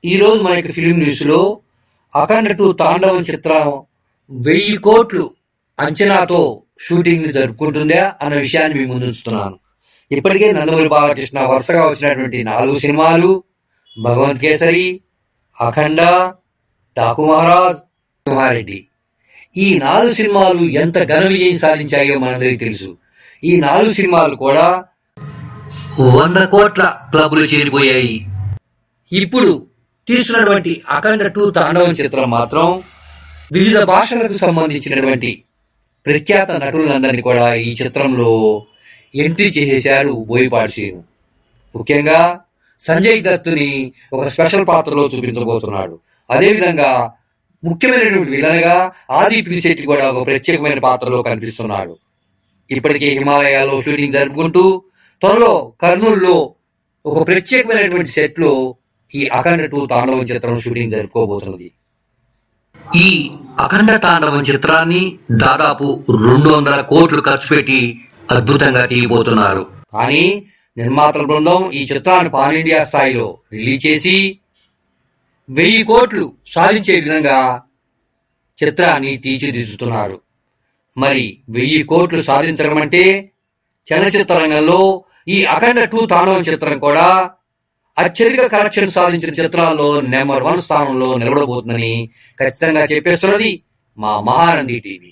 ఈ రోజు మన యొక్క ఫిలిం న్యూస్ లో అఖండ 2 తాండవం చిత్రం 1000 కోట్లు అంచనాతో షూటింగ్ ని జరుపుకుంటుందా అన్న విషయాన్ని మీ ముందు ఉంచుతున్నాను. ఇప్పటికే నందమూరి బాలకృష్ణ వరుసగా వచ్చినటువంటి 4 సినిమాలు భగవంత్ కేసరి, అఖండ, డాకు మహారాజ్, సింహారెడ్డి, ఈ 4 సినిమాలు ఎంత ఘన విజయం సాధించాయో మనందరికీ తెలుసు. ఈ 4 సినిమాలు కూడా 100 కోట్ల క్లబ్లు చేరిపోయాయి. ఇప్పుడు తీస్తున్నటువంటి అఖండ 2 తాండవం చిత్రం మాత్రం వివిధ భాషలకు సంబంధించినటువంటి ప్రఖ్యాత నటులందరినీ కూడా ఈ చిత్రంలో ఎంట్రీ చేసేశారు బోయపాటి శ్రీను. ముఖ్యంగా సంజయ్ దత్తుని ఒక స్పెషల్ పాత్రలో చూపించబోతున్నాడు. అదేవిధంగా ముఖ్యమైనటువంటి విలన్గా ఆది పినిశెట్టి కూడా ఒక ప్రత్యేకమైన పాత్రలో కనిపిస్తున్నాడు. ఇప్పటికే హిమాలయాల్లో షూటింగ్ జరుపుకుంటూ త్వరలో కర్నూలులో ఒక ప్రత్యేకమైనటువంటి సెట్ లో ఈ అఖండ 2 తాండవం చిత్రం షూటింగ్ జరుపుకోబోతున్నది. ఈ అఖండ తాండవం చిత్రాన్ని దాదాపు 200 కోట్లు ఖర్చు పెట్టి అద్భుతంగా తీయబోతున్నారు. కానీ నిర్మాతల బృందం ఈ చిత్రాన్ని పాన్ ఇండియా స్థాయిలో రిలీజ్ చేసి 1000 కోట్లు సాధించే విధంగా చిత్రాన్ని తీర్చిదిద్దుతున్నారు. మరి 1000 కోట్లు సాధించడం అంటే చలనచిత్ర రంగంలో ఈ అఖండ 2 తాండవం చిత్రం కూడా అత్యధిక కలెక్షన్ సాధించిన చిత్రాల్లో నెంబర్ 1 స్థానంలో నిలబడబోతుందని ఖచ్చితంగా చెప్పేస్తున్నది మా మహానంది టీవీ.